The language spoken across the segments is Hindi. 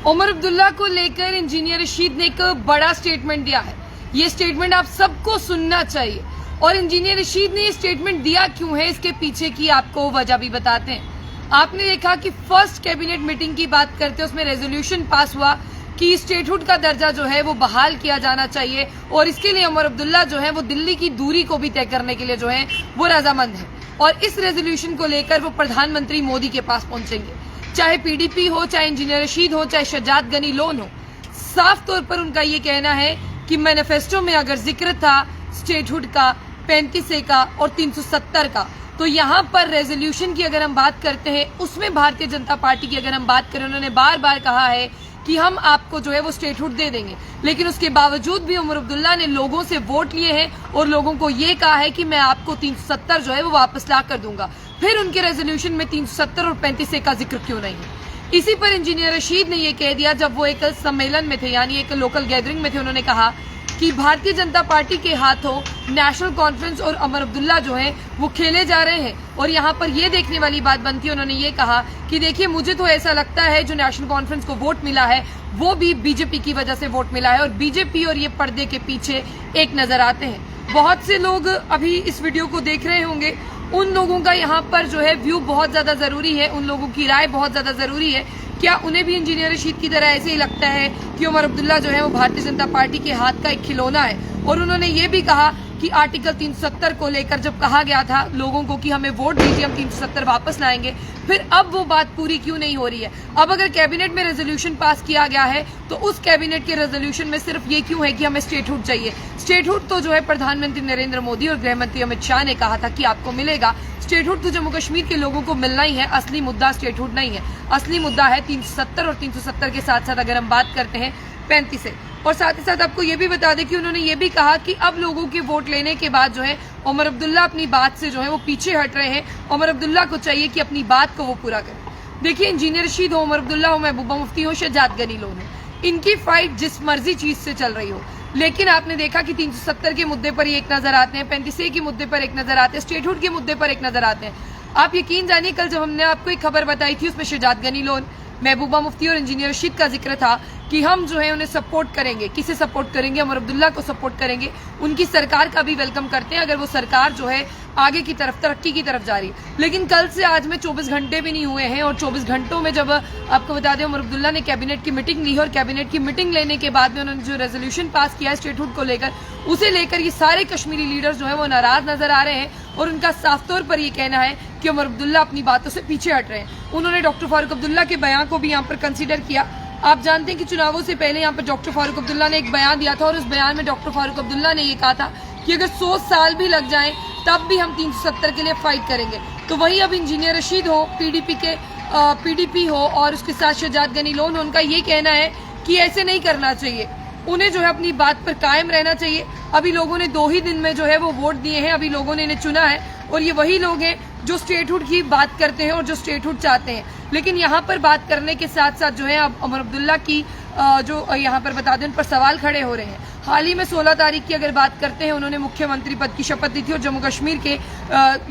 उमर अब्दुल्ला को लेकर इंजीनियर रशीद ने एक बड़ा स्टेटमेंट दिया है। ये स्टेटमेंट आप सबको सुनना चाहिए और इंजीनियर रशीद ने ये स्टेटमेंट दिया क्यों है, इसके पीछे की आपको वजह भी बताते हैं। आपने देखा कि फर्स्ट कैबिनेट मीटिंग की बात करते हैं, उसमें रेजोल्यूशन पास हुआ कि स्टेटहुड का दर्जा जो है वो बहाल किया जाना चाहिए और इसके लिए उमर अब्दुल्ला जो है वो दिल्ली की दूरी को भी तय करने के लिए जो है वो रजामंद है और इस रेजोल्यूशन को लेकर वो प्रधानमंत्री मोदी के पास पहुंचेंगे। चाहे पीडीपी हो, चाहे इंजीनियर रशीद हो, चाहे शहजाद गनी लोन हो, साफ तौर पर उनका ये कहना है कि मैनिफेस्टो में अगर जिक्र था स्टेटहुड का, 35A का और 370 का, तो यहाँ पर रेजोल्यूशन की अगर हम बात करते हैं उसमें भारतीय जनता पार्टी की अगर हम बात करें, उन्होंने बार बार कहा है कि हम आपको जो है वो स्टेटहुड दे देंगे, लेकिन उसके बावजूद भी उमर अब्दुल्ला ने लोगों से वोट लिए हैं और लोगों को ये कहा है कि मैं आपको 370 जो है वो वापस ला कर दूंगा। फिर उनके रेजोल्यूशन में 370 और 35A का जिक्र क्यों नहीं है? इसी पर इंजीनियर रशीद ने ये कह दिया जब वो एक सम्मेलन में थे, यानी एक लोकल गैदरिंग में थे। उन्होंने कहा कि भारतीय जनता पार्टी के हाथों नेशनल कॉन्फ्रेंस और उमर अब्दुल्ला जो है वो खेले जा रहे हैं और यहाँ पर ये देखने वाली बात बनती है। उन्होंने ये कहा कि देखिए, मुझे तो ऐसा लगता है जो नेशनल कॉन्फ्रेंस को वोट मिला है वो भी बीजेपी की वजह से वोट मिला है और बीजेपी और ये पर्दे के पीछे एक नजर आते हैं। बहुत से लोग अभी इस वीडियो को देख रहे होंगे, उन लोगों का यहाँ पर जो है व्यू बहुत ज्यादा जरूरी है, उन लोगों की राय बहुत ज्यादा जरूरी है। क्या उन्हें भी इंजीनियर रशीद की तरह ऐसे ही लगता है कि उमर अब्दुल्ला जो है वो भारतीय जनता पार्टी के हाथ का एक खिलौना है? और उन्होंने ये भी कहा कि आर्टिकल 370 को लेकर जब कहा गया था लोगों को कि हमें वोट दीजिए, हम 370 वापस लाएंगे, फिर अब वो बात पूरी क्यों नहीं हो रही है? अब अगर कैबिनेट में रेजोल्यूशन पास किया गया है तो उस कैबिनेट के रेजोल्यूशन में सिर्फ ये क्यों है कि हमें स्टेटहुड चाहिए? स्टेटहुड तो जो है प्रधानमंत्री नरेंद्र मोदी और गृहमंत्री अमित शाह ने कहा था कि आपको मिलेगा। स्टेटहुड तो जम्मू कश्मीर के लोगों को मिलना ही है, असली मुद्दा स्टेटहुड नहीं है। असली मुद्दा है 370 और 370 के साथ साथ अगर हम बात करते हैं 35A। और साथ ही साथ आपको ये भी बता दें कि उन्होंने ये भी कहा कि अब लोगों के वोट लेने के बाद जो है उमर अब्दुल्ला अपनी बात से जो है वो पीछे हट रहे हैं। उमर अब्दुल्ला को चाहिए कि अपनी बात को वो पूरा करें। देखिए, इंजीनियर रशीद हो, उमर अब्दुल्ला हो, महबूबा मुफ्ती हो, शहजाद गनी लोन हो, इनकी फाइट जिस मर्जी चीज से चल रही हो, लेकिन आपने देखा कि 370 के मुद्दे पर एक नजर आते हैं, 35A के मुद्दे पर एक नजर आते हैं, स्टेटहुड के मुद्दे पर एक नजर आते हैं। आप यकीन जानिए, कल जब हमने आपको एक खबर बताई थी उसमें शहजाद गनी लोन, महबूबा मुफ्ती और इंजीनियर रशीद का जिक्र था कि हम जो है उन्हें सपोर्ट करेंगे। किसे सपोर्ट करेंगे? उमर अब्दुल्ला को सपोर्ट करेंगे। उनकी सरकार का भी वेलकम करते हैं अगर वो सरकार जो है आगे की तरफ, तरक्की की तरफ जा रही है। लेकिन कल से आज में 24 घंटे भी नहीं हुए हैं और 24 घंटों में जब आपको बता दें उमर अब्दुल्ला ने कैबिनेट की मीटिंग ली और कैबिनेट की मीटिंग लेने के बाद में उन्होंने जो रेजोल्यूशन पास किया है स्टेटहुड को लेकर, उसे लेकर ये सारे कश्मीरी लीडर्स जो है वो नाराज नजर आ रहे हैं और उनका साफ तौर पर ये कहना है कि उमर अब्दुल्ला अपनी बातों से पीछे हट रहे हैं। उन्होंने डॉक्टर फारूक अब्दुल्ला के बयान को भी यहाँ पर कंसिडर किया। आप जानते हैं कि चुनावों से पहले यहाँ पर डॉक्टर फारूक अब्दुल्ला ने एक बयान दिया था और उस बयान में डॉक्टर फारूक अब्दुल्ला ने ये कहा था कि अगर 100 साल भी लग जाएं तब भी हम 370 के लिए फाइट करेंगे। तो वही अब इंजीनियर रशीद हो, पीडीपी हो और उसके साथ शहजाद गनी लोन हो, उनका ये कहना है कि ऐसे नहीं करना चाहिए, उन्हें जो है अपनी बात पर कायम रहना चाहिए। अभी लोगों ने 2 ही दिन में जो है वो वोट दिए हैं, अभी लोगों ने इन्हें चुना है और ये वही लोग हैं जो स्टेटहुड की बात करते हैं और जो स्टेटहुड चाहते हैं। लेकिन यहाँ पर बात करने के साथ साथ जो है अब उमर अब्दुल्ला की जो यहाँ पर बता दें उन पर सवाल खड़े हो रहे हैं। हाल ही में 16 तारीख की अगर बात करते हैं, उन्होंने मुख्यमंत्री पद की शपथ ली थी और जम्मू कश्मीर के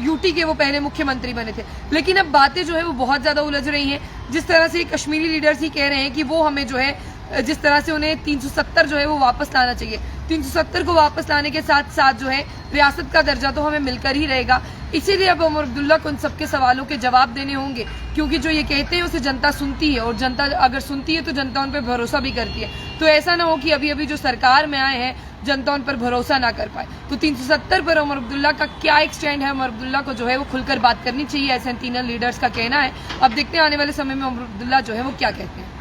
यूटी के वो पहले मुख्यमंत्री बने थे। लेकिन अब बातें जो है वो बहुत ज्यादा उलझ रही हैं। जिस तरह से कश्मीरी लीडर्स ही कह रहे हैं कि वो हमें जो है जिस तरह से उन्हें 370 जो है वो वापस लाना चाहिए, 370 को वापस लाने के साथ साथ जो है रियासत का दर्जा तो हमें मिलकर ही रहेगा। इसीलिए अब उमर अब्दुल्ला को उन सबके सवालों के जवाब देने होंगे, क्योंकि जो ये कहते हैं उसे जनता सुनती है और जनता अगर सुनती है तो जनता उन पर भरोसा भी करती है। तो ऐसा ना हो कि अभी अभी जो सरकार में आए हैं जनता उन पर भरोसा ना कर पाए। तो 370 पर उमर अब्दुल्ला का क्या एक स्टैंड है? उमर अब्दुल्ला को जो है वो खुलकर बात करनी चाहिए, ऐसे तीनों लीडर्स का कहना है। अब देखते हैं आने वाले समय में उमर अब्दुल्ला जो है वो क्या कहते हैं।